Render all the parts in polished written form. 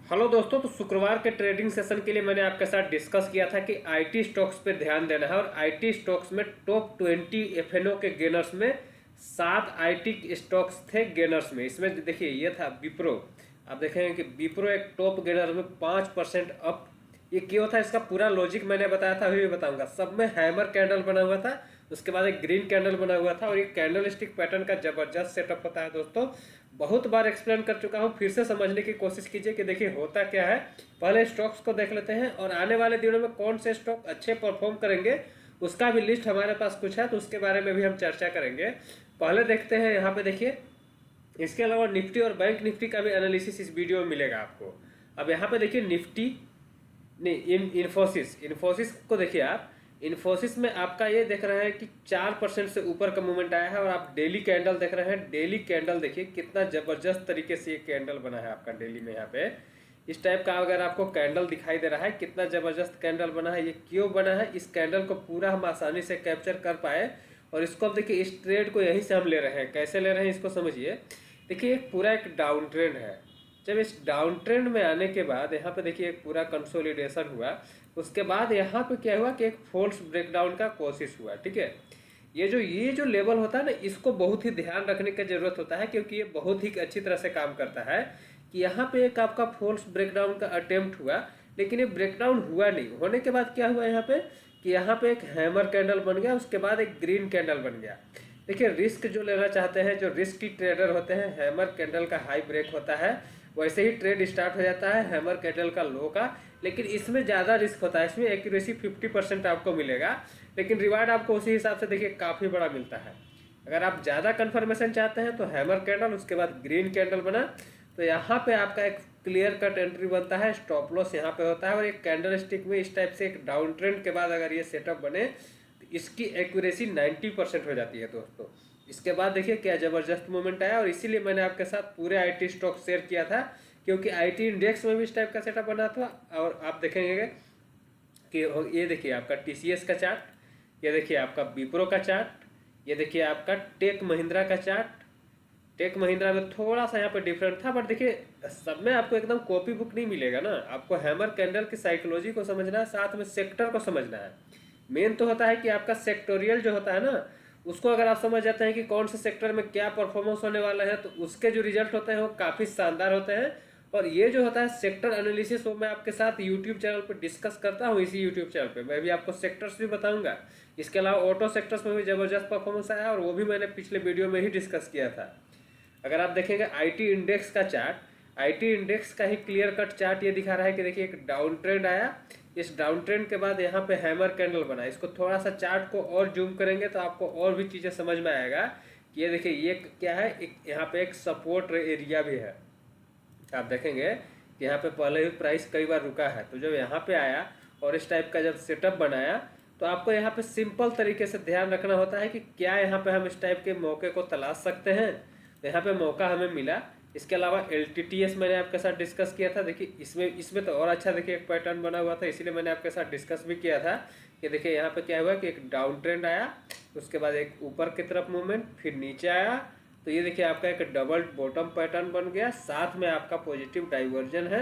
Hello दोस्तों, तो शुक्रवार के ट्रेडिंग सेशन के लिए मैंने आपके साथ डिस्कस किया था कि आईटी स्टॉक्स पे ध्यान देना है। और आईटी स्टॉक्स में टॉप 20 एफएनओ के गेनर्स में 7 आईटी स्टॉक्स थे गेनर्स में। इसमें देखिए ये था विप्रो। आप देखेंगे कि विप्रो एक टॉप गेनर में 5% अप। ये क्यों था, इसका पूरा लॉजिक मैंने बताया था, अभी भी बताऊंगा। सब में हैमर कैंडल बना हुआ था, उसके बाद एक ग्रीन कैंडल बना हुआ था और ये कैंडल स्टिक पैटर्न का जबरदस्त सेटअप होता है दोस्तों। बहुत बार एक्सप्लेन कर चुका हूँ, फिर से समझने की कोशिश कीजिए कि देखिए होता क्या है। पहले स्टॉक्स को देख लेते हैं और आने वाले दिनों में कौन से स्टॉक अच्छे परफॉर्म करेंगे उसका भी लिस्ट हमारे पास कुछ है, तो उसके बारे में भी हम चर्चा करेंगे। पहले देखते हैं, यहाँ पे देखिए। इसके अलावा निफ्टी और बैंक निफ्टी का भी एनालिसिस इस वीडियो में मिलेगा आपको। अब यहाँ पे देखिए निफ्टी, नहीं, इन्फोसिस इन्फोसिस को देखिए आप। इन्फोसिस में आपका ये देख रहे हैं कि 4% से ऊपर का मूवमेंट आया है। और आप डेली कैंडल देख रहे हैं, डेली कैंडल देखिए कितना जबरदस्त तरीके से ये कैंडल बना है आपका डेली में। यहाँ पे इस टाइप का अगर आपको कैंडल दिखाई दे रहा है, कितना जबरदस्त कैंडल बना है। ये क्यों बना है, इस कैंडल को पूरा हम आसानी से कैप्चर कर पाए। और इसको अब देखिए, इस ट्रेड को यहीं से हम ले रहे हैं। कैसे ले रहे हैं इसको समझिए। देखिए पूरा एक डाउन ट्रेंड है। जब इस डाउन ट्रेंड में आने के बाद यहाँ पे देखिए एक पूरा कंसोलिडेशन हुआ। उसके बाद यहाँ पे क्या हुआ कि एक फोल्स ब्रेकडाउन का कोशिश हुआ। ठीक है, ये जो लेवल होता है ना, इसको बहुत ही ध्यान रखने की जरूरत होता है, क्योंकि ये बहुत ही अच्छी तरह से काम करता है। कि यहाँ पे एक आपका फोल्स ब्रेकडाउन का अटेम्प्ट हुआ, लेकिन ये ब्रेकडाउन हुआ नहीं। होने के बाद क्या हुआ यहाँ पे कि यहाँ पे एक हैमर कैंडल बन गया, उसके बाद एक ग्रीन कैंडल बन गया। देखिए रिस्क जो लेना चाहते हैं, जो रिस्की ट्रेडर होते हैं, हैमर कैंडल का हाई ब्रेक होता है, वैसे ही ट्रेड स्टार्ट हो जाता है हैमर कैंडल का लो का। लेकिन इसमें ज़्यादा रिस्क होता है, इसमें एक्यूरेसी 50% आपको मिलेगा, लेकिन रिवार्ड आपको उसी हिसाब से देखिए काफ़ी बड़ा मिलता है। अगर आप ज़्यादा कन्फर्मेशन चाहते हैं तो हैमर कैंडल, उसके बाद ग्रीन कैंडल बना, तो यहाँ पे आपका एक क्लियर कट एंट्री बनता है। स्टॉप लॉस यहाँ पे होता है। और एक कैंडल स्टिक में इस टाइप से एक डाउन ट्रेंड के बाद अगर ये सेटअप बने तो इसकी एक्यूरेसी 90% हो जाती है दोस्तों। इसके बाद देखिए क्या ज़बरदस्त मूवमेंट आया। और इसीलिए मैंने आपके साथ पूरे आईटी स्टॉक शेयर किया था, क्योंकि आईटी इंडेक्स में भी इस टाइप का सेटअप बना था। और आप देखेंगे कि ये देखिए आपका टीसीएस का चार्ट, ये देखिए आपका विप्रो का चार्ट, ये देखिए आपका टेक महिंद्रा का चार्ट। टेक महिंद्रा में थोड़ा सा यहाँ पे डिफरेंट था, बट देखिए सब में आपको एकदम कॉपी बुक नहीं मिलेगा ना। आपको हैमर कैंडल की साइकोलॉजी को समझना है, साथ में सेक्टर को समझना है। मेन तो होता है कि आपका सेक्टोरियल जो होता है ना, उसको अगर आप समझ जाते हैं कि कौन से सेक्टर में क्या परफॉर्मेंस होने वाला है, तो उसके जो रिजल्ट होते हैं वो काफ़ी शानदार होते हैं। और ये जो होता है सेक्टर एनालिसिस, वो मैं आपके साथ यूट्यूब चैनल पर डिस्कस करता हूँ। इसी यूट्यूब चैनल पे मैं भी आपको सेक्टर्स भी बताऊंगा। इसके अलावा ऑटो सेक्टर्स में भी ज़बरदस्त परफॉर्मेंस आया, और वो भी मैंने पिछले वीडियो में ही डिस्कस किया था। अगर आप देखेंगे आईटी इंडेक्स का चार्ट, आईटी इंडेक्स का ही क्लियर कट चार्ट ये दिखा रहा है कि देखिए एक डाउन ट्रेंड आया। इस डाउन ट्रेंड के बाद यहाँ पे हैमर कैंडल बना। इसको थोड़ा सा चार्ट को और जूम करेंगे तो आपको और भी चीज़ें समझ में आएगा कि ये देखिए ये क्या है। एक यहाँ पे एक सपोर्ट एरिया भी है। आप देखेंगे कि यहाँ पे पहले भी प्राइस कई बार रुका है, तो जब यहाँ पे आया और इस टाइप का जब सेटअप बनाया, तो आपको यहाँ पे सिंपल तरीके से ध्यान रखना होता है कि क्या यहाँ पे हम इस टाइप के मौके को तलाश सकते हैं। तो यहाँ पे मौका हमें मिला। इसके अलावा LTTS मैंने आपके साथ डिस्कस किया था। देखिए इसमें तो और अच्छा देखिए एक पैटर्न बना हुआ था, इसीलिए मैंने आपके साथ डिस्कस भी किया था कि देखिए यहाँ पे क्या हुआ कि एक डाउन ट्रेंड आया, उसके बाद एक ऊपर की तरफ मूवमेंट, फिर नीचे आया। तो ये देखिए आपका एक डबल बॉटम पैटर्न बन गया, साथ में आपका पॉजिटिव डाइवर्जन है।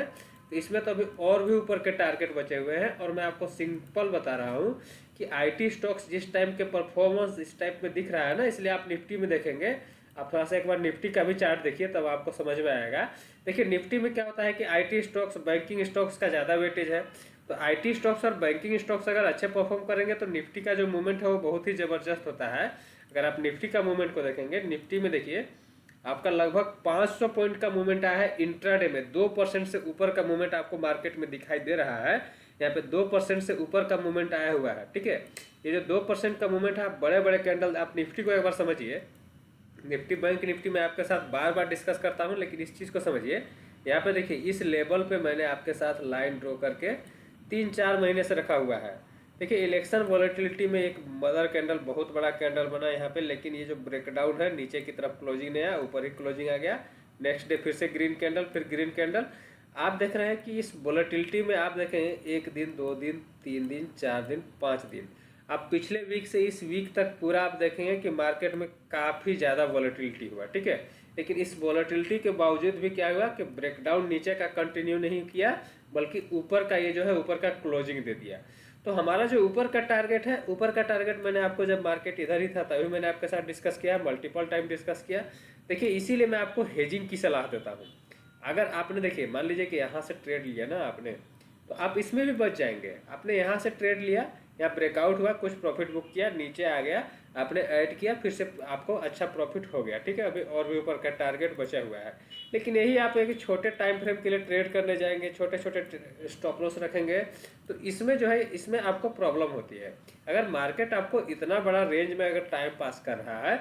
तो इसमें तो अभी और भी ऊपर के टारगेट बचे हुए हैं। और मैं आपको सिंपल बता रहा हूँ कि आईटी स्टॉक्स जिस टाइम के परफॉर्मेंस इस टाइप में दिख रहा है ना, इसलिए आप निफ्टी में देखेंगे। आप थोड़ा सा एक बार निफ्टी का भी चार्ट देखिए, तब आपको समझ में आएगा। देखिए निफ्टी में क्या होता है कि आईटी स्टॉक्स, बैंकिंग स्टॉक्स का ज़्यादा वेटेज है। तो आईटी स्टॉक्स और बैंकिंग स्टॉक्स अगर अच्छे परफॉर्म करेंगे तो निफ्टी का जो मूवमेंट है वो बहुत ही ज़बरदस्त होता है। अगर आप निफ्टी का मूवमेंट को देखेंगे, निफ्टी में देखिए आपका लगभग 500 पॉइंट का मूवमेंट आया है इंट्राडे में। 2% से ऊपर का मूवमेंट आपको मार्केट में दिखाई दे रहा है। यहाँ पे 2% से ऊपर का मूवमेंट आया हुआ है। ठीक है, ये जो 2% का मूवमेंट है, बड़े बड़े कैंडल, आप निफ्टी को एक बार समझिए। निफ्टी, बैंक निफ्टी मैं आपके साथ बार बार डिस्कस करता हूँ, लेकिन इस चीज़ को समझिए। यहाँ पे देखिए इस लेवल पे मैंने आपके साथ लाइन ड्रॉ करके 3-4 महीने से रखा हुआ है। देखिए इलेक्शन वॉलेटिलिटी में एक मदर कैंडल, बहुत बड़ा कैंडल बना यहाँ पे, लेकिन ये जो ब्रेकडाउन है, नीचे की तरफ क्लोजिंग नहीं आया, ऊपर ही क्लोजिंग आ गया। नेक्स्ट डे फिर से ग्रीन कैंडल, फिर ग्रीन कैंडल। आप देख रहे हैं कि इस वॉलेटिलिटी में आप देखें 1 दिन, 2 दिन, 3 दिन, 4 दिन, 5 दिन, आप पिछले वीक से इस वीक तक पूरा आप देखेंगे कि मार्केट में काफ़ी ज़्यादा वॉलेटिलिटी हुआ। ठीक है, लेकिन इस वॉलेटिलिटी के बावजूद भी क्या हुआ कि ब्रेकडाउन नीचे का कंटिन्यू नहीं किया, बल्कि ऊपर का ये जो है ऊपर का क्लोजिंग दे दिया। तो हमारा जो ऊपर का टारगेट है, ऊपर का टारगेट मैंने आपको जब मार्केट इधर ही था तभी मैंने आपके साथ डिस्कस किया, मल्टीपल टाइम डिस्कस किया। देखिए इसीलिए मैं आपको हेजिंग की सलाह देता हूँ। अगर आपने देखिए मान लीजिए कि यहाँ से ट्रेड लिया ना आपने, तो आप इसमें भी बच जाएंगे। आपने यहाँ से ट्रेड लिया, यहाँ ब्रेकआउट हुआ, कुछ प्रॉफिट बुक किया, नीचे आ गया, आपने ऐड किया, फिर से आपको अच्छा प्रॉफिट हो गया, ठीक है। अभी और भी ऊपर का टारगेट बचा हुआ है। लेकिन यही आप एक छोटे टाइम फ्रेम के लिए ट्रेड करने जाएंगे, छोटे छोटे स्टॉप लॉस रखेंगे, तो इसमें जो है इसमें आपको प्रॉब्लम होती है। अगर मार्केट आपको इतना बड़ा रेंज में अगर टाइम पास कर रहा है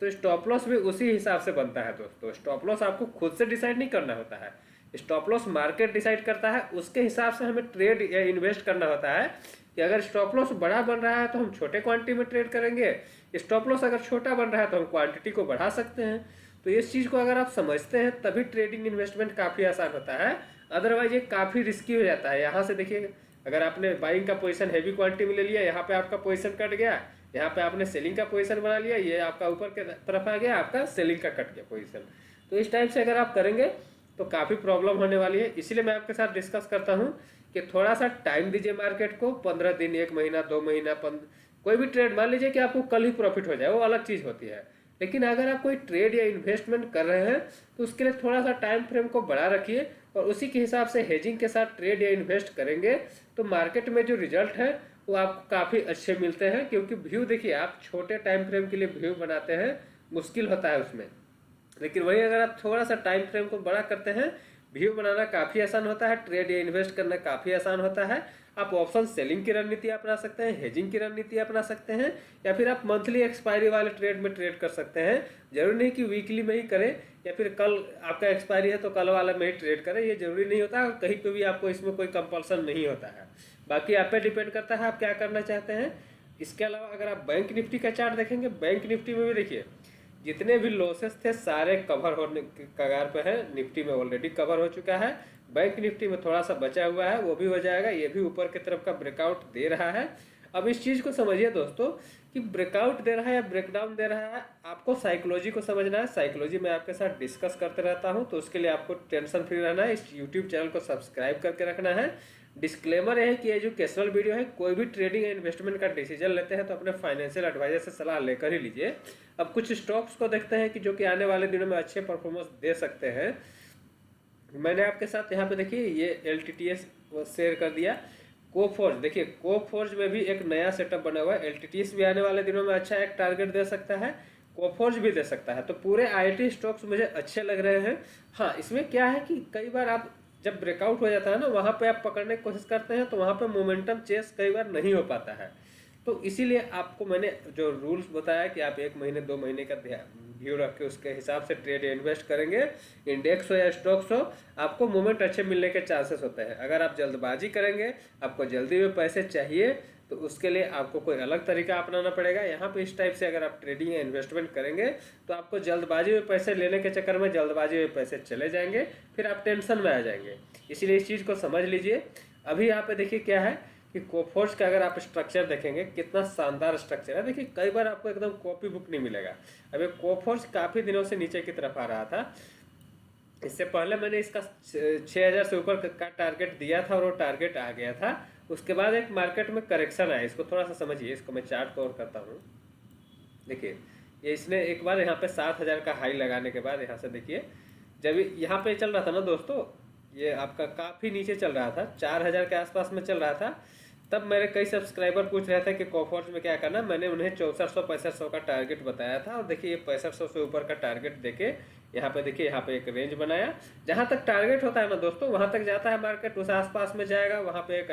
तो स्टॉप लॉस भी उसी हिसाब से बनता है दोस्तों। स्टॉप लॉस आपको खुद से डिसाइड नहीं करना होता है, स्टॉप लॉस मार्केट डिसाइड करता है। उसके हिसाब से हमें ट्रेड या इन्वेस्ट करना होता है कि अगर स्टॉप लॉस बड़ा बन रहा है तो हम छोटे क्वांटिटी में ट्रेड करेंगे, स्टॉप लॉस अगर छोटा बन रहा है तो हम क्वांटिटी को बढ़ा सकते हैं। तो इस चीज़ को अगर आप समझते हैं तभी ट्रेडिंग इन्वेस्टमेंट काफ़ी आसान होता है, अदरवाइज ये काफ़ी रिस्की हो जाता है। यहाँ से देखिए, अगर आपने बाइंग का पोजीशन हैवी क्वांटिटी में ले लिया, यहाँ पे आपका पोजीशन कट गया, यहाँ पे आपने सेलिंग का पोजीशन बना लिया, ये आपका ऊपर के तरफ आ गया, आपका सेलिंग का कट गया पोजीशन। तो इस टाइप से अगर आप करेंगे तो काफ़ी प्रॉब्लम होने वाली है। इसीलिए मैं आपके साथ डिस्कस करता हूँ कि थोड़ा सा टाइम दीजिए मार्केट को, 15 दिन, 1 महीना, 2 महीना, कोई भी ट्रेड। मान लीजिए कि आपको कल ही प्रॉफिट हो जाए, वो अलग चीज़ होती है। लेकिन अगर आप कोई ट्रेड या इन्वेस्टमेंट कर रहे हैं तो उसके लिए थोड़ा सा टाइम फ्रेम को बढ़ा रखिए, और उसी के हिसाब से हेजिंग के साथ ट्रेड या इन्वेस्ट करेंगे तो मार्केट में जो रिजल्ट है वो आपको काफ़ी अच्छे मिलते हैं। क्योंकि व्यू देखिए, आप छोटे टाइम फ्रेम के लिए व्यू बनाते हैं, मुश्किल होता है उसमें, लेकिन वही अगर आप थोड़ा सा टाइम फ्रेम को बड़ा करते हैं, व्यू बनाना काफ़ी आसान होता है, ट्रेड या इन्वेस्ट करना काफ़ी आसान होता है। आप ऑप्शन सेलिंग की रणनीति अपना सकते हैं, हेजिंग की रणनीति अपना सकते हैं, या फिर आप मंथली एक्सपायरी वाले ट्रेड में ट्रेड कर सकते हैं। जरूरी नहीं कि वीकली में ही करें, या फिर कल आपका एक्सपायरी है तो कल वाले में ही ट्रेड करें, ये जरूरी नहीं होता है। कहीं पर भी आपको इसमें कोई कंपल्सन नहीं होता है, बाकी आप पे डिपेंड करता है आप क्या करना चाहते हैं। इसके अलावा अगर आप बैंक निफ्टी का चार्ट देखेंगे, बैंक निफ्टी में भी देखिए जितने भी लॉसेस थे सारे कवर होने के कगार पे है। निफ्टी में ऑलरेडी कवर हो चुका है, बैंक निफ्टी में थोड़ा सा बचा हुआ है, वो भी हो जाएगा। ये भी ऊपर की तरफ का ब्रेकआउट दे रहा है। अब इस चीज़ को समझिए दोस्तों कि ब्रेकआउट दे रहा है या ब्रेकडाउन दे रहा है, आपको साइकोलॉजी को समझना है। साइकोलॉजी मैं आपके साथ डिस्कस करते रहता हूँ, तो उसके लिए आपको टेंशन फ्री रहना है। इस यूट्यूब चैनल को सब्सक्राइब करके रखना है। डिस्क्लेमर है कि एजुकेशनल वीडियो है, कोई भी ट्रेडिंग या इन्वेस्टमेंट का डिसीजन लेते हैं तो अपने फाइनेंशियल एडवाइजर से सलाह लेकर ही लीजिए। अब कुछ स्टॉक्स को देखते हैं कि जो कि आने वाले दिनों में अच्छे परफॉर्मेंस दे सकते हैं। मैंने आपके साथ यहाँ पे देखिए ये LTTS शेयर कर दिया। कोफोर्ज देखिए, कोफोर्ज में भी एक नया सेटअप बना हुआ है। LTTS भी आने वाले दिनों में अच्छा एक टारगेट दे सकता है, कोफोर्ज भी दे सकता है। तो पूरे IT स्टॉक्स मुझे अच्छे लग रहे हैं। हाँ, इसमें क्या है कि कई बार आप जब ब्रेकआउट हो जाता है ना, वहाँ पे आप पकड़ने की कोशिश करते हैं तो वहाँ पे मोमेंटम चेस कई बार नहीं हो पाता है। तो इसीलिए आपको मैंने जो रूल्स बताया कि आप 1 महीने 2 महीने का व्यू रख के उसके हिसाब से ट्रेड इन्वेस्ट करेंगे, इंडेक्स हो या स्टॉक्स हो, आपको मूवमेंट अच्छे मिलने के चांसेस होते हैं। अगर आप जल्दबाजी करेंगे, आपको जल्दी में पैसे चाहिए, तो उसके लिए आपको कोई अलग तरीका अपनाना पड़ेगा। यहाँ पे इस टाइप से अगर आप ट्रेडिंग या इन्वेस्टमेंट करेंगे तो आपको जल्दबाजी में पैसे लेने के चक्कर में जल्दबाजी में पैसे चले जाएंगे, फिर आप टेंशन में आ जाएंगे। इसीलिए इस चीज़ को समझ लीजिए। अभी यहाँ पे देखिए क्या है कि कोफोर्ज का अगर आप स्ट्रक्चर देखेंगे, कितना शानदार स्ट्रक्चर है। देखिए कई बार आपको एकदम कॉपी बुक नहीं मिलेगा। अब ये कोफोर्ज काफ़ी दिनों से नीचे की तरफ आ रहा था। इससे पहले मैंने इसका 6000 से ऊपर का टारगेट दिया था और वो टारगेट आ गया था। उसके बाद एक मार्केट में करेक्शन आया, इसको थोड़ा सा समझिए। इसको मैं चार्ट कवर करता हूँ। देखिए ये इसने एक बार यहाँ पे 7000 का हाई लगाने के बाद यहाँ से देखिए, जब यहाँ पे चल रहा था ना दोस्तों, ये आपका काफ़ी नीचे चल रहा था, 4000 के आसपास में चल रहा था। तब मेरे कई सब्सक्राइबर पूछ रहे थे कि कोफोर्ज में क्या करना। मैंने उन्हें 6400-6500 का टारगेट बताया था, और देखिए ये 6500 से ऊपर का टारगेट देके यहाँ पे देखिए, यहाँ पे एक रेंज बनाया। जहाँ तक टारगेट होता है ना दोस्तों, वहाँ तक जाता है मार्केट, उस आसपास में जाएगा। वहाँ पे एक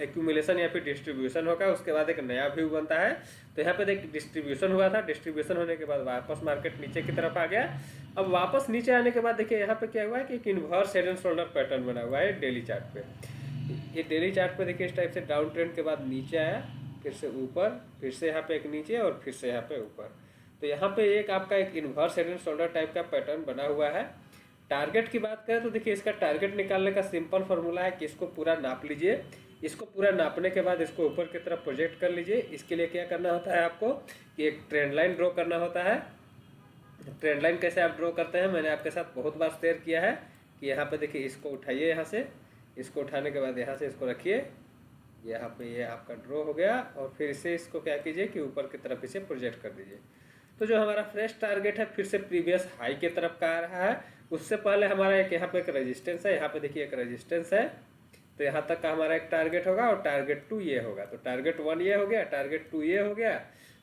एक्यूमुलेशन या फिर डिस्ट्रीब्यूशन होगा, उसके बाद एक नया व्यू बनता है। तो यहाँ पे देखिए डिस्ट्रीब्यूशन हुआ था, डिस्ट्रीब्यूशन होने के बाद वापस मार्केट नीचे की तरफ आ गया। अब वापस नीचे आने के बाद देखिए यहाँ पे क्या हुआ है कि एक inverse head and shoulder pattern बना हुआ है डेली चार्ट पे। ये डेली चार्ट पे देखिए इस टाइप से डाउन ट्रेंड के बाद नीचे आया, फिर से ऊपर, फिर से यहाँ पे एक नीचे, और फिर से यहाँ पे ऊपर। तो यहाँ पे एक आपका एक inverse head and shoulder type का पैटर्न बना हुआ है। टारगेट की बात करें तो देखिए इसका टारगेट निकालने का सिंपल फार्मूला है कि इसको पूरा नाप लीजिए। इसको पूरा नापने के बाद इसको ऊपर की तरफ प्रोजेक्ट कर लीजिए। इसके लिए क्या करना होता है आपको कि एक ट्रेंड लाइन ड्रॉ करना होता है। ट्रेंड लाइन कैसे आप ड्रॉ करते हैं मैंने आपके साथ बहुत बार शेयर किया है कि यहाँ पे देखिए इसको उठाइए, यहाँ से इसको उठाने के बाद यहाँ से इसको रखिए, यहाँ पे ये आपका ड्रॉ हो गया, और फिर से इसको क्या कीजिए कि ऊपर की तरफ इसे प्रोजेक्ट कर दीजिए। तो जो हमारा फ्रेश टारगेट है फिर से प्रीवियस हाई की तरफ का आ रहा है। उससे पहले हमारा एक यहाँ पे एक रेजिस्टेंस है, यहाँ पे देखिए एक रेजिस्टेंस है, तो यहाँ तक का हमारा एक टारगेट होगा और टारगेट 2 ये होगा। तो टारगेट 1 ये हो गया, टारगेट 2 ये हो गया।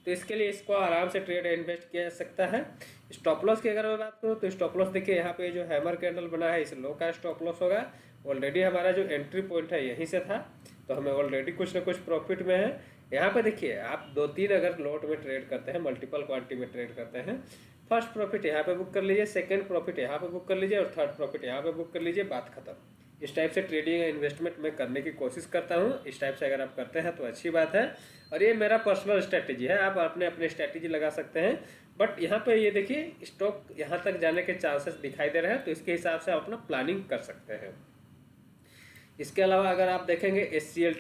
तो इसके लिए इसको आराम से ट्रेड इन्वेस्ट किया जा सकता है। स्टॉप लॉस की अगर मैं बात करूँ तो स्टॉप लॉस देखिए यहाँ पे जो हैमर कैंडल बना है इस लो का स्टॉप लॉस होगा। ऑलरेडी हमारा जो एंट्री पॉइंट है यहीं से था, तो हमें ऑलरेडी कुछ ना कुछ प्रॉफिट में है। यहाँ पे देखिए आप 2-3 अगर लॉट में ट्रेड करते हैं, मल्टीपल क्वांटिटी में ट्रेड करते हैं, फर्स्ट प्रॉफिट यहाँ पे बुक कर लीजिए, सेकंड प्रॉफिट यहाँ पे बुक कर लीजिए और थर्ड प्रॉफिट यहाँ पे बुक कर लीजिए, बात खत्म। इस टाइप से ट्रेडिंग या इन्वेस्टमेंट मैं करने की कोशिश करता हूँ। इस टाइप से अगर आप करते हैं तो अच्छी बात है, और ये मेरा पर्सनल स्ट्रैटेजी है। आप अपने स्ट्रैटेजी लगा सकते हैं, बट यहाँ पे ये देखिए स्टॉक यहाँ तक जाने के चांसेस दिखाई दे रहे हैं, तो इसके हिसाब से आप अपना प्लानिंग कर सकते हैं। इसके अलावा अगर आप देखेंगे एचसीएल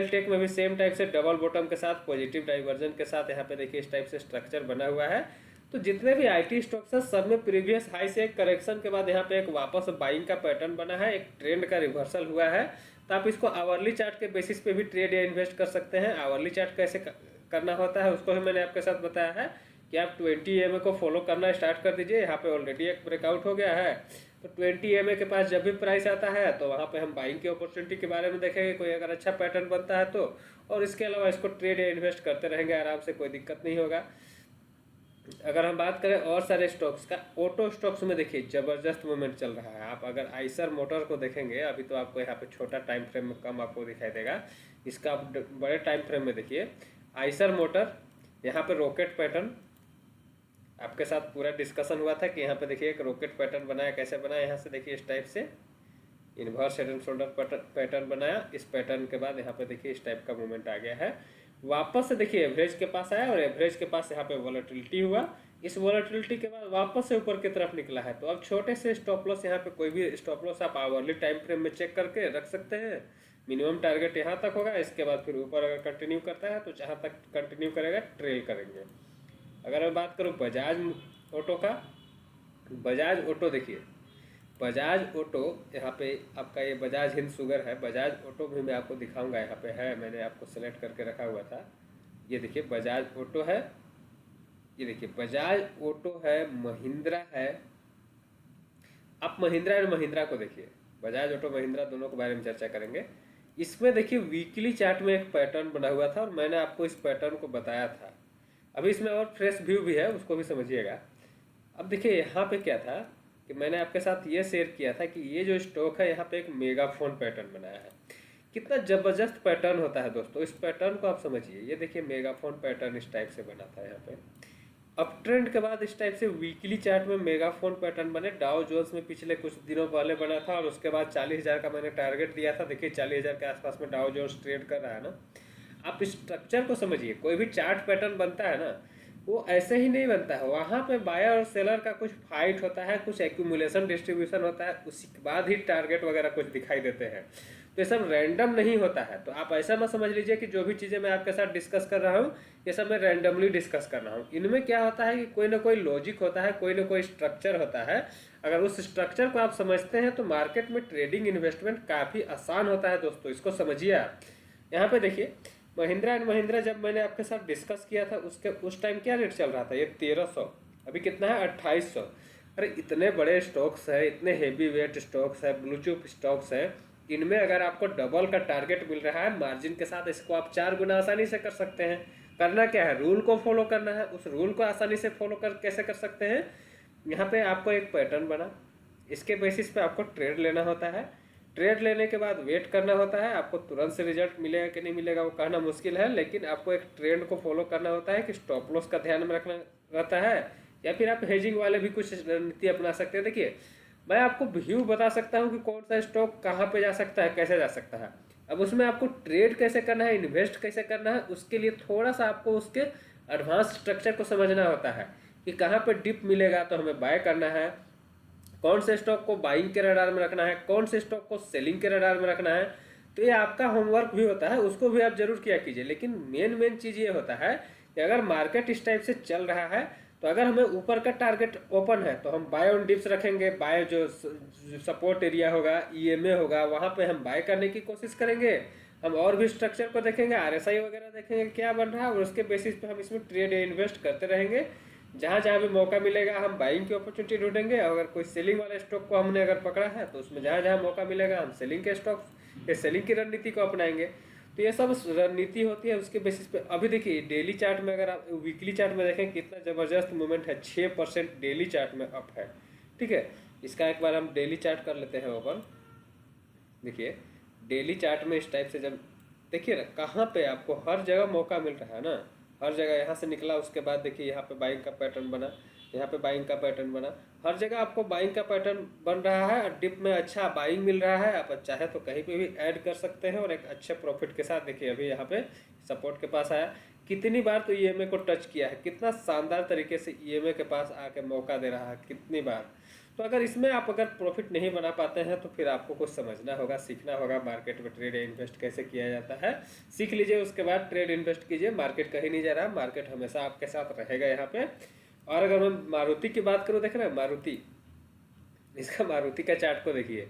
टेक में भी सेम टाइप से डबल बॉटम के साथ पॉजिटिव डाइवर्जन के साथ यहाँ पे देखिए इस टाइप से स्ट्रक्चर बना हुआ है। तो जितने भी आईटी स्टॉक्स हैं सब में प्रीवियस हाई से एक करेक्शन के बाद यहाँ पे एक वापस बाइंग का पैटर्न बना है, एक ट्रेंड का रिवर्सल हुआ है। तो आप इसको आवरली चार्ट के बेसिस पे भी ट्रेड या इन्वेस्ट कर सकते हैं। आवरली चार्ट कैसे करना होता है उसको भी मैंने आपके साथ बताया है कि आप 20 EMA को फॉलो करना स्टार्ट कर दीजिए। यहाँ पे ऑलरेडी एक ब्रेकआउट हो गया है, तो 20 EMA के पास जब भी प्राइस आता है तो वहाँ पे हम बाइंग की अपॉर्चुनिटी के बारे में देखेंगे, कोई अगर अच्छा पैटर्न बनता है तो। और इसके अलावा इसको ट्रेड या इन्वेस्ट करते रहेंगे आराम से, कोई दिक्कत नहीं होगा। अगर हम बात करें और सारे स्टॉक्स का, ऑटो स्टॉक्स में देखिए ज़बरदस्त मूवमेंट चल रहा है। आप अगर आइसर मोटर को देखेंगे, अभी तो आपको यहाँ पे छोटा टाइम फ्रेम में कम आपको दिखाई देगा, इसका आप बड़े टाइम फ्रेम में देखिए। आइसर मोटर यहाँ पे रॉकेट पैटर्न आपके साथ पूरा डिस्कशन हुआ था कि यहाँ पे देखिए एक रॉकेट पैटर्न बनाया, कैसे बनाया, यहाँ से देखिए इस टाइप से inverse head and shoulder pattern बनाया। इस पैटर्न के बाद यहाँ पे देखिए इस टाइप का मूवमेंट आ गया है। वापस से देखिए एवरेज के पास आया और एवरेज के पास यहाँ पे वॉलेटिलिटी हुआ। इस वॉलेटिलिटी के बाद वापस से ऊपर की तरफ निकला है। तो अब छोटे से स्टॉप लॉस, यहाँ पे कोई भी स्टॉप लॉस आप आवरली टाइम फ्रेम में चेक करके रख सकते हैं। मिनिमम टारगेट यहाँ तक होगा, इसके बाद फिर ऊपर अगर कंटिन्यू करता है तो जहाँ तक कंटिन्यू करेगा ट्रेल करेंगे। अगर मैं बात करूँ बजाज ऑटो का, बजाज ऑटो देखिए, बजाज ऑटो यहाँ पे आपका ये बजाज हिंद शुगर है। बजाज ऑटो भी मैं आपको दिखाऊंगा, यहाँ पे है, मैंने आपको सेलेक्ट करके रखा हुआ था। ये देखिए बजाज ऑटो है, ये देखिए बजाज ऑटो है, महिंद्रा है। आप महिंद्रा और महिंद्रा को देखिए, बजाज ऑटो महिंद्रा दोनों के बारे में चर्चा करेंगे। इसमें देखिए वीकली चार्ट में एक पैटर्न बना हुआ था और मैंने आपको इस पैटर्न को बताया था। अभी इसमें और फ्रेश व्यू भी है, उसको भी समझिएगा। अब देखिए यहाँ पे क्या था कि मैंने आपके साथ ये शेयर किया था कि ये जो स्टॉक है यहाँ पे एक मेगाफोन पैटर्न बनाया है। कितना ज़बरदस्त पैटर्न होता है दोस्तों, इस पैटर्न को आप समझिए। ये देखिए मेगाफोन पैटर्न इस टाइप से बना था यहाँ पे। अप ट्रेंड के बाद इस टाइप से वीकली चार्ट में मेगाफोन पैटर्न बने। डाउ जोन्स में पिछले कुछ दिनों पहले बना था और उसके बाद 40,000 का मैंने टारगेट दिया था। देखिए 40,000 के आसपास में डाउ जोन्स ट्रेड कर रहा है ना। आप इस स्ट्रक्चर को समझिए, कोई भी चार्ट पैटर्न बनता है ना वो ऐसे ही नहीं बनता है, वहाँ पे बायर और सेलर का कुछ फाइट होता है, कुछ एक्यूमुलेशन डिस्ट्रीब्यूशन होता है, उसके बाद ही टारगेट वगैरह कुछ दिखाई देते हैं। तो ये सब रैंडम नहीं होता है। तो आप ऐसा मत समझ लीजिए कि जो भी चीज़ें मैं आपके साथ डिस्कस कर रहा हूँ ये सब मैं रैंडमली डिस्कस कर रहा हूँ। इनमें क्या होता है कि कोई ना कोई लॉजिक होता है, कोई ना कोई स्ट्रक्चर होता है। अगर उस स्ट्रक्चर को आप समझते हैं तो मार्केट में ट्रेडिंग इन्वेस्टमेंट काफ़ी आसान होता है दोस्तों, इसको समझिए आप। यहाँ पे देखिए महिंद्रा एंड महिंद्रा जब मैंने आपके साथ डिस्कस किया था उस टाइम क्या रेट चल रहा था, ये 1300, अभी कितना है 2800। अरे इतने बड़े स्टॉक्स है, इतने हेवी वेट स्टॉक्स है, ब्लू चिप स्टॉक्स है, इनमें अगर आपको डबल का टारगेट मिल रहा है मार्जिन के साथ, इसको आप 4 गुना आसानी से कर सकते हैं। करना क्या है, रूल को फॉलो करना है। उस रूल को आसानी से फॉलो कर कैसे कर सकते हैं, यहाँ पे आपको एक पैटर्न बना, इसके बेसिस पे आपको ट्रेड लेना होता है। ट्रेड लेने के बाद वेट करना होता है। आपको तुरंत से रिजल्ट मिलेगा कि नहीं मिलेगा वो कहना मुश्किल है, लेकिन आपको एक ट्रेंड को फॉलो करना होता है कि स्टॉप लॉस का ध्यान में रखना रहता है, या फिर आप हेजिंग वाले भी कुछ रणनीति अपना सकते हैं। देखिए मैं आपको व्यू बता सकता हूँ कि कौन सा स्टॉक कहाँ पे जा सकता है, कैसे जा सकता है। अब उसमें आपको ट्रेड कैसे करना है, इन्वेस्ट कैसे करना है, उसके लिए थोड़ा सा आपको उसके एडवांस स्ट्रक्चर को समझना होता है कि कहाँ पे डिप मिलेगा तो हमें बाय करना है, कौन से स्टॉक को बाइंग के रडार में रखना है, कौन से स्टॉक को सेलिंग के रडार में रखना है। तो ये आपका होमवर्क भी होता है, उसको भी आप जरूर किया कीजिए। लेकिन मेन चीज़ ये होता है कि अगर मार्केट इस टाइप से चल रहा है तो अगर हमें ऊपर का टारगेट ओपन है तो हम बाय ऑन डिप्स रखेंगे, बाय जो सपोर्ट एरिया होगा, ईएमए होगा, वहाँ पे हम बाय करने की कोशिश करेंगे। हम और भी स्ट्रक्चर को देखेंगे, आरएसआई वगैरह देखेंगे क्या बन रहा है, और उसके बेसिस पे हम इसमें ट्रेड या इन्वेस्ट करते रहेंगे। जहाँ जहाँ भी मौका मिलेगा हम बाइंग की अपॉर्चुनिटी ढूंढेंगे। अगर कोई सेलिंग वाला स्टॉक को हमने अगर पकड़ा है तो उसमें जहाँ जहाँ मौका मिलेगा हम सेलिंग के स्टॉक या सेलिंग की रणनीति को अपनाएंगे। तो ये सब रणनीति होती है, उसके बेसिस पे अभी देखिए डेली चार्ट में, अगर आप वीकली चार्ट में देखें कितना ज़बरदस्त मूवमेंट है, 6% डेली चार्ट में अप है। ठीक है, इसका एक बार हम डेली चार्ट कर लेते हैं ओपन। देखिए डेली चार्ट में इस टाइप से जब देखिए ना, कहाँ पे आपको हर जगह मौका मिल रहा है ना, हर जगह। यहाँ से निकला, उसके बाद देखिए यहाँ पे बाइंग का पैटर्न बना, यहाँ पे बाइंग का पैटर्न बना, हर जगह आपको बाइंग का पैटर्न बन रहा है और डिप में अच्छा बाइंग मिल रहा है। आप चाहे तो कहीं पे भी ऐड कर सकते हैं और एक अच्छे प्रॉफिट के साथ। देखिए अभी यहाँ पे सपोर्ट के पास आया, कितनी बार तो ईएमए को टच किया है, कितना शानदार तरीके से ईएमए के पास आके मौका दे रहा है, कितनी बार। तो अगर इसमें आप अगर प्रॉफिट नहीं बना पाते हैं तो फिर आपको कुछ समझना होगा, सीखना होगा, मार्केट में ट्रेड या इन्वेस्ट कैसे किया जाता है। सीख लीजिए, उसके बाद ट्रेड इन्वेस्ट कीजिए। मार्केट कहीं नहीं जा रहा, मार्केट हमेशा आपके साथ रहेगा यहाँ पे। और अगर मैं मारुति की बात करूँ, देख रहे हैं मारुति, इसका मारुति का चार्ट को देखिए।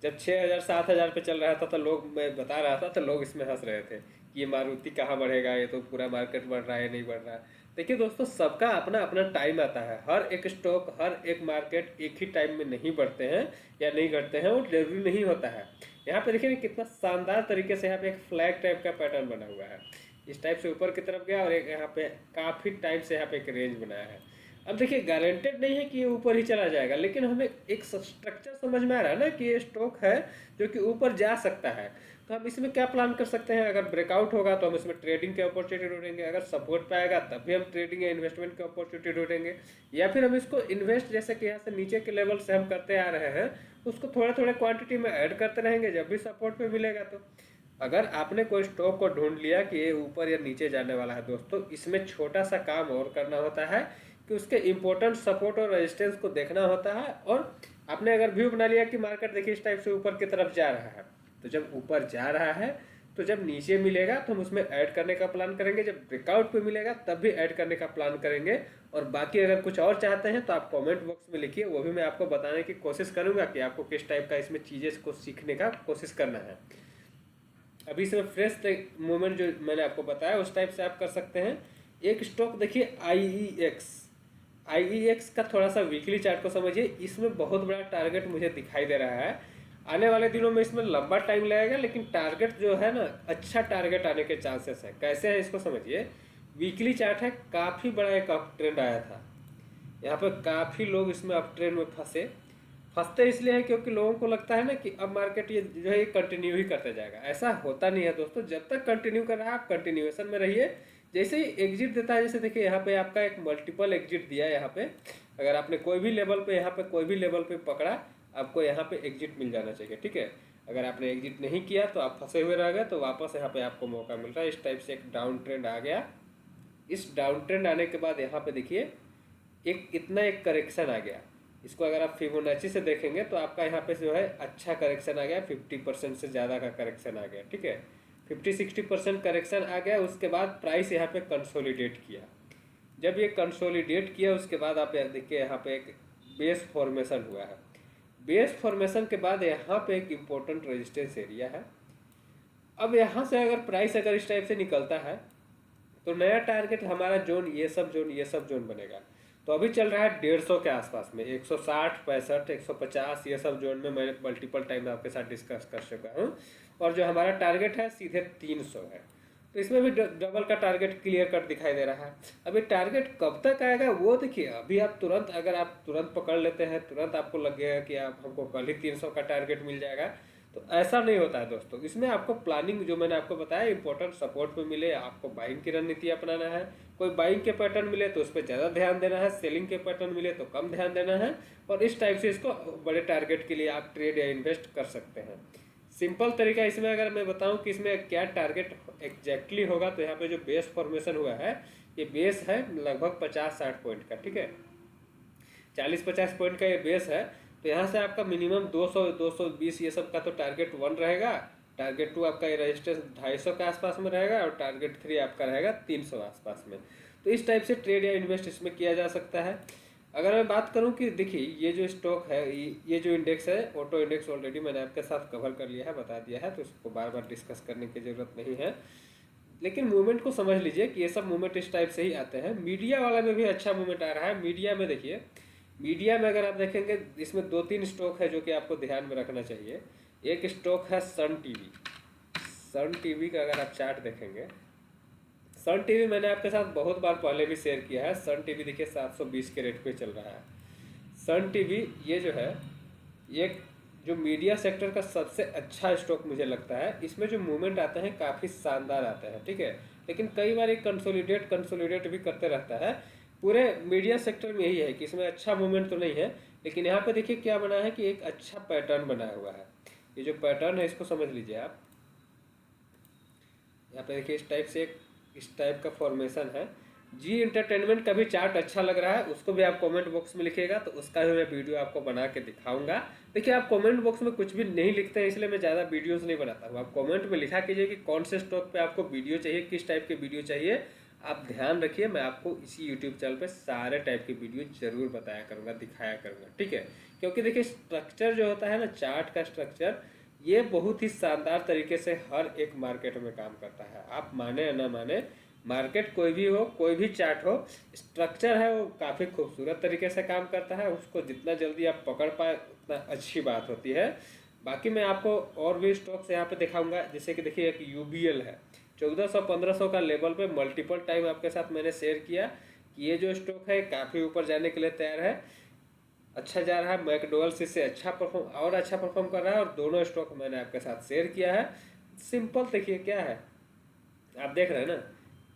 जब 6,000 7,000 पे चल रहा था तो लोग, मैं बता रहा था तो लोग इसमें हंस रहे थे कि ये मारुति कहाँ बढ़ेगा, ये तो पूरा मार्केट बढ़ रहा है, नहीं बढ़ रहा है। देखिए दोस्तों, सबका अपना अपना टाइम आता है। हर एक स्टॉक, हर एक मार्केट एक ही टाइम में नहीं बढ़ते हैं या नहीं घटते हैं, वो जरूरी नहीं होता है। यहाँ पे देखिए कितना शानदार तरीके से यहाँ पे एक फ्लैग टाइप का पैटर्न बना हुआ है, इस टाइप से ऊपर की तरफ गया और एक यहाँ पे काफ़ी टाइम से यहाँ पे एक रेंज बनाया है। अब देखिए गारंटेड नहीं है कि ये ऊपर ही चला जाएगा, लेकिन हमें एक स्ट्रक्चर समझ में आ रहा है ना कि ये स्टॉक है जो कि ऊपर जा सकता है। तो हम इसमें क्या प्लान कर सकते हैं, अगर ब्रेकआउट होगा तो हम इसमें ट्रेडिंग की अपॉर्चुनिटी ढूंढेंगे, अगर सपोर्ट पाएगा तब भी हम ट्रेडिंग या इन्वेस्टमेंट की अपॉर्चुनिटी ढूंढेंगे, या फिर हम इसको इन्वेस्ट जैसे कि यहाँ से नीचे के लेवल से हम करते आ रहे हैं उसको थोड़े थोड़े क्वांटिटी में ऐड करते रहेंगे जब भी सपोर्ट पे मिलेगा। तो अगर आपने कोई स्टॉक को ढूंढ लिया कि ये ऊपर या नीचे जाने वाला है दोस्तों, इसमें छोटा सा काम और करना होता है कि उसके इम्पोर्टेंट सपोर्ट और रेजिस्टेंस को देखना होता है। और आपने अगर व्यू बना लिया कि मार्केट देखिए इस टाइप से ऊपर की तरफ जा रहा है, तो जब ऊपर जा रहा है तो जब नीचे मिलेगा तो हम उसमें ऐड करने का प्लान करेंगे, जब ब्रेकआउट पे मिलेगा तब भी ऐड करने का प्लान करेंगे। और बाकी अगर कुछ और चाहते हैं तो आप कमेंट बॉक्स में लिखिए, वो भी मैं आपको बताने की कोशिश करूंगा कि आपको किस टाइप का इसमें चीज़ें को सीखने का कोशिश करना है। अभी इसमें फ्रेश मूवमेंट जो मैंने आपको बताया उस टाइप से आप कर सकते हैं। एक स्टॉक देखिए IEX का थोड़ा सा वीकली चार्ट को समझिए, इसमें बहुत बड़ा टारगेट मुझे दिखाई दे रहा है। आने वाले दिनों में इसमें लंबा टाइम लगेगा, लेकिन टारगेट जो है ना, अच्छा टारगेट आने के चांसेस है। कैसे है इसको समझिए। वीकली चार्ट है, काफ़ी बड़ा एक अप ट्रेंड आया था, यहाँ पर काफ़ी लोग इसमें अप ट्रेंड में फंसते इसलिए है क्योंकि लोगों को लगता है ना कि अब मार्केट ये जो है ये कंटिन्यू ही करते जाएगा। ऐसा होता नहीं है दोस्तों, जब तक कंटिन्यू कर रहा है आप कंटिन्यूएशन में रहिए। जैसे ही एग्जिट देता है, जैसे देखिए यहाँ पे आपका एक मल्टीपल एग्जिट दिया है, यहाँ पे अगर आपने कोई भी लेवल पे, यहाँ पे कोई भी लेवल पे पकड़ा, आपको यहाँ पे एग्जिट मिल जाना चाहिए। ठीक है, अगर आपने एग्जिट नहीं किया तो आप फंसे हुए रह गए, तो वापस यहाँ पे आपको मौका मिल रहा है। इस टाइप से एक डाउन ट्रेंड आ गया। इस डाउन ट्रेंड आने के बाद यहाँ पे देखिए एक करेक्शन आ गया। इसको अगर आप फिबोनाची से देखेंगे तो आपका यहाँ पे जो है अच्छा करेक्शन आ गया, 50% से ज़्यादा का करेक्शन आ गया। ठीक है, 50-60% करेक्शन आ गया। उसके बाद प्राइस यहाँ पे कंसोलिडेट किया। जब ये कंसोलिडेट किया उसके बाद आप देखिए यहाँ पे एक बेस फॉर्मेशन हुआ है। बेस फॉर्मेशन के बाद यहाँ पे एक इम्पोर्टेंट रेजिस्टेंस एरिया है। अब यहाँ से अगर प्राइस अगर इस टाइप से निकलता है तो नया टारगेट हमारा जोन ये सब जोन बनेगा। तो अभी चल रहा है 150 के आसपास में, 160, 65, 150 ये सब जोन में मैं मल्टीपल टाइम आपके साथ डिस्कस कर चुका हूँ। और जो हमारा टारगेट है सीधे 300 है। तो इसमें भी डबल का टारगेट क्लियर कट दिखाई दे रहा है। अभी टारगेट कब तक आएगा वो देखिए। अभी आप तुरंत, अगर आप तुरंत पकड़ लेते हैं, तुरंत आपको लगेगा कि आप हमको कल ही 300 का टारगेट मिल जाएगा, तो ऐसा नहीं होता है दोस्तों। इसमें आपको प्लानिंग, जो मैंने आपको बताया, इंपॉर्टेंट सपोर्ट पे मिले आपको बाइंग की रणनीति अपनाना है। कोई बाइंग के पैटर्न मिले तो उस पर ज़्यादा ध्यान देना है, सेलिंग के पैटर्न मिले तो कम ध्यान देना है। और इस टाइप से इसको बड़े टारगेट के लिए आप ट्रेड या इन्वेस्ट कर सकते हैं। सिंपल तरीका इसमें अगर मैं बताऊं कि इसमें क्या टारगेट एग्जैक्टली होगा, तो यहाँ पे जो बेस फॉर्मेशन हुआ है, ये बेस है लगभग 50-60 पॉइंट का। ठीक है, 40-50 पॉइंट का ये बेस है। तो यहाँ से आपका मिनिमम 200-220 ये सब का तो टारगेट 1 रहेगा। टारगेट 2 आपका ये रजिस्टेंस 250 के आसपास में रहेगा और टारगेट 3 आपका रहेगा 300 आसपास में। तो तो इस टाइप से ट्रेड या इन्वेस्ट इसमें किया जा सकता है। अगर मैं बात करूं कि देखिए ये जो स्टॉक है, ये जो इंडेक्स है ऑटो इंडेक्स, ऑलरेडी मैंने आपके साथ कवर कर लिया है, बता दिया है, तो इसको बार बार डिस्कस करने की ज़रूरत नहीं है। लेकिन मूवमेंट को समझ लीजिए कि ये सब मूवमेंट इस टाइप से ही आते हैं। मीडिया वाला में भी अच्छा मूवमेंट आ रहा है। मीडिया में देखिए, मीडिया में अगर आप देखेंगे इसमें 2-3 स्टॉक है जो कि आपको ध्यान में रखना चाहिए। एक स्टॉक है सन टीवी। सन टीवी का अगर आप चार्ट देखेंगे, सन टीवी मैंने आपके साथ बहुत बार पहले भी शेयर किया है। सन टीवी देखिए 720 के रेट पे चल रहा है। सन टीवी ये जो है, ये जो मीडिया सेक्टर का सबसे अच्छा स्टॉक मुझे लगता है। इसमें जो मूवमेंट आते हैं काफ़ी शानदार आते हैं, ठीक है। लेकिन कई बार एक कंसोलिडेट भी करते रहता है। पूरे मीडिया सेक्टर में यही है कि इसमें अच्छा मूवमेंट तो नहीं है, लेकिन यहाँ पे देखिए क्या बना है कि एक अच्छा पैटर्न बनाया हुआ है। ये जो पैटर्न है इसको समझ लीजिए आप। यहाँ पे देखिए इस टाइप का फॉर्मेशन है। जी एंटरटेनमेंट का भी चार्ट अच्छा लग रहा है, उसको भी आप कमेंट बॉक्स में लिखिएगा, तो उसका भी मैं वीडियो आपको बना के दिखाऊंगा। देखिए आप कमेंट बॉक्स में कुछ भी नहीं लिखते हैं, इसलिए मैं ज़्यादा वीडियोस नहीं बनाता हूँ। आप कमेंट में लिखा कीजिए कि कौन से स्टॉक पे आपको वीडियो चाहिए, किस टाइप के वीडियो चाहिए। आप ध्यान रखिए, मैं आपको इसी यूट्यूब चैनल पर सारे टाइप के वीडियो जरूर बताया करूँगा, दिखाया करूँगा, ठीक है। क्योंकि देखिए स्ट्रक्चर जो होता है ना, चार्ट का स्ट्रक्चर, ये बहुत ही शानदार तरीके से हर एक मार्केट में काम करता है। आप माने या ना माने, मार्केट कोई भी हो, कोई भी चार्ट हो, स्ट्रक्चर है वो काफ़ी खूबसूरत तरीके से काम करता है। उसको जितना जल्दी आप पकड़ पाए उतना अच्छी बात होती है। बाकी मैं आपको और भी स्टॉक्स यहाँ पे दिखाऊंगा, जैसे कि देखिए एक यूबीएल है 1400-1500 का लेवल पे मल्टीपल टाइम आपके साथ मैंने शेयर किया कि ये जो स्टॉक है काफ़ी ऊपर जाने के लिए तैयार है, अच्छा जा रहा है। मैकडोनल्ड्स इससे अच्छा परफॉर्म कर रहा है, और दोनों स्टॉक मैंने आपके साथ शेयर किया है। सिंपल देखिए क्या है, आप देख रहे हैं ना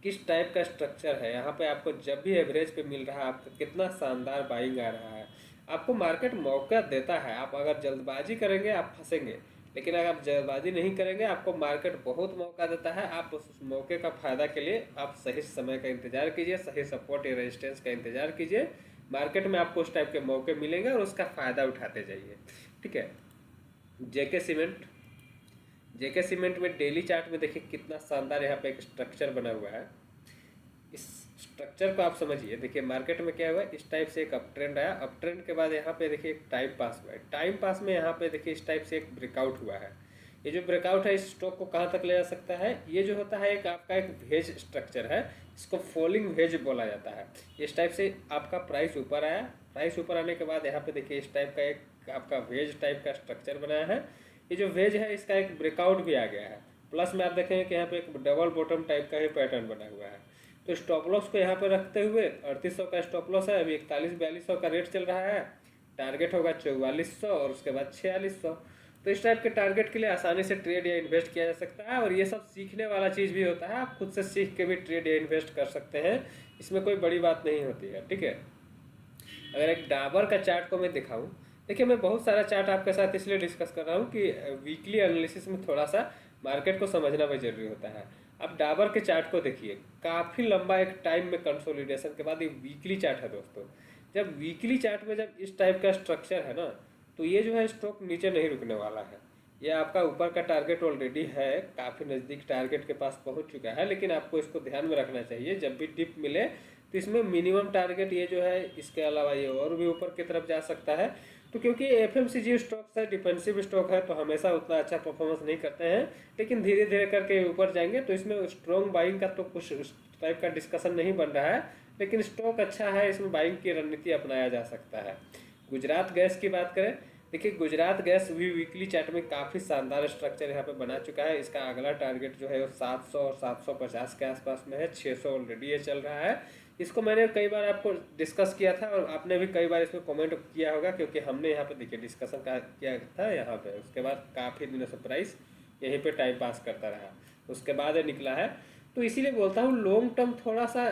किस टाइप का स्ट्रक्चर है। यहाँ पे आपको जब भी एवरेज पे मिल रहा है, आपका कितना शानदार बाइंग आ रहा है। आपको मार्केट मौका देता है। आप अगर जल्दबाजी करेंगे आप फंसेंगे, लेकिन अगर आप जल्दबाजी नहीं करेंगे आपको मार्केट बहुत मौका देता है। आप उस मौके का फायदा के लिए आप सही समय का इंतजार कीजिए, सही सपोर्ट या रेजिस्टेंस का इंतजार कीजिए। मार्केट में आपको उस टाइप के मौके मिलेंगे और उसका फ़ायदा उठाते जाइए, ठीक है। जेके सीमेंट, जेके सीमेंट में डेली चार्ट में देखिए कितना शानदार यहाँ पे एक स्ट्रक्चर बना हुआ है। इस स्ट्रक्चर को आप समझिए। देखिए मार्केट में क्या हुआ, इस टाइप से एक अप ट्रेंड आया, अप ट्रेंड के बाद यहाँ पे देखिए एक टाइम पास हुआ है। टाइम पास में यहाँ पे देखिए इस टाइप से एक ब्रेकआउट हुआ है। ये जो ब्रेकआउट है इस स्टॉक को कहाँ तक ले जा सकता है, ये जो होता है एक आपका एक वेज स्ट्रक्चर है, इसको फॉलिंग वेज बोला जाता है। इस टाइप से आपका प्राइस ऊपर आया, प्राइस ऊपर आने के बाद यहाँ पे देखिए इस टाइप का एक आपका वेज टाइप का स्ट्रक्चर बनाया है। ये जो वेज है इसका एक ब्रेकआउट भी आ गया है। प्लस में आप देखेंगे कि यहाँ पे एक डबल बॉटम टाइप का ही पैटर्न बना हुआ है। तो स्टॉप लॉस को यहाँ पे रखते हुए 3800 का स्टॉप लॉस है, अभी 41-4200 का रेट चल रहा है। टारगेट होगा 4400 और उसके बाद 4600। तो इस टाइप के टारगेट के लिए आसानी से ट्रेड या इन्वेस्ट किया जा सकता है, और ये सब सीखने वाला चीज़ भी होता है। आप खुद से सीख के भी ट्रेड या इन्वेस्ट कर सकते हैं, इसमें कोई बड़ी बात नहीं होती है, ठीक है। अगर एक डाबर का चार्ट को मैं दिखाऊं, देखिए मैं बहुत सारा चार्ट आपके साथ इसलिए डिस्कस कर रहा हूँ कि वीकली एनालिसिस में थोड़ा सा मार्केट को समझना भी जरूरी होता है। अब डाबर के चार्ट को देखिए, काफ़ी लंबा एक टाइम में कंसोलिडेशन के बाद ये वीकली चार्ट है दोस्तों। जब वीकली चार्ट में जब इस टाइप का स्ट्रक्चर है ना, तो ये जो है स्टॉक नीचे नहीं रुकने वाला है। ये आपका ऊपर का टारगेट ऑलरेडी है, काफ़ी नज़दीक टारगेट के पास पहुंच चुका है, लेकिन आपको इसको ध्यान में रखना चाहिए। जब भी डिप मिले तो इसमें मिनिमम टारगेट ये जो है, इसके अलावा ये और भी ऊपर की तरफ जा सकता है। तो क्योंकि एफएमसीजी स्टॉक्स है, डिफेंसिव स्टॉक है, तो हमेशा उतना अच्छा परफॉर्मेंस नहीं करते हैं, लेकिन धीरे धीरे करके ऊपर जाएंगे। तो इसमें स्ट्रॉन्ग बाइंग का तो कुछ टाइप का डिस्कशन नहीं बन रहा है, लेकिन स्टॉक अच्छा है, इसमें बाइंग की रणनीति अपनाया जा सकता है। गुजरात गैस की बात करें, देखिए गुजरात गैस भी वीकली चार्ट में काफ़ी शानदार स्ट्रक्चर यहाँ पे बना चुका है। इसका अगला टारगेट जो है वो 700 और 750 के आसपास में है। 600 ऑलरेडी ये चल रहा है। इसको मैंने कई बार आपको डिस्कस किया था, और आपने भी कई बार इसमें कमेंट किया होगा, क्योंकि हमने यहाँ पे देखिए डिस्कशन किया था यहाँ पे। उसके बाद काफ़ी दिनों से प्राइस यहीं पे टाइम पास करता रहा, उसके बाद ये निकला है। तो इसीलिए बोलता हूँ लॉन्ग टर्म थोड़ा सा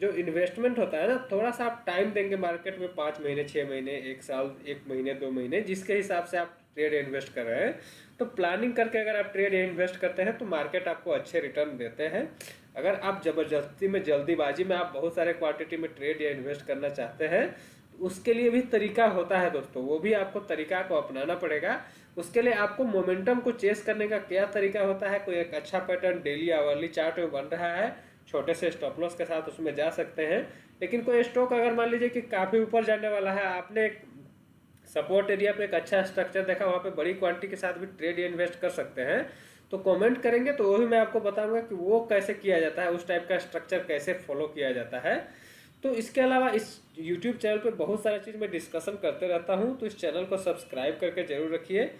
जो इन्वेस्टमेंट होता है ना, थोड़ा सा आप टाइम देंगे मार्केट में, 5 महीने, 6 महीने, 1 साल, 1 महीने, 2 महीने, जिसके हिसाब से आप ट्रेड इन्वेस्ट कर रहे हैं, तो प्लानिंग करके अगर आप ट्रेड इन्वेस्ट करते हैं तो मार्केट आपको अच्छे रिटर्न देते हैं। अगर आप ज़बरदस्ती में, जल्दीबाजी में आप बहुत सारे क्वांटिटी में ट्रेड या इन्वेस्ट करना चाहते हैं, तो उसके लिए भी तरीका होता है दोस्तों, वो भी आपको तरीका को अपनाना पड़ेगा। उसके लिए आपको मोमेंटम को चेस करने का क्या तरीका होता है, कोई एक अच्छा पैटर्न डेली आवरली चार्ट में बन रहा है छोटे से स्टॉप लॉस के साथ उसमें जा सकते हैं। लेकिन कोई स्टॉक अगर मान लीजिए कि काफ़ी ऊपर जाने वाला है, आपने सपोर्ट एरिया पे एक अच्छा स्ट्रक्चर देखा, वहाँ पे बड़ी क्वांटिटी के साथ भी ट्रेड या इन्वेस्ट कर सकते हैं, तो कमेंट करेंगे तो वही मैं आपको बताऊंगा कि वो कैसे किया जाता है, उस टाइप का स्ट्रक्चर कैसे फॉलो किया जाता है। तो इसके अलावा इस यूट्यूब चैनल पे बहुत सारी चीज़ मैं डिस्कशन करते रहता हूँ, तो इस चैनल को सब्सक्राइब करके जरूर रखिए।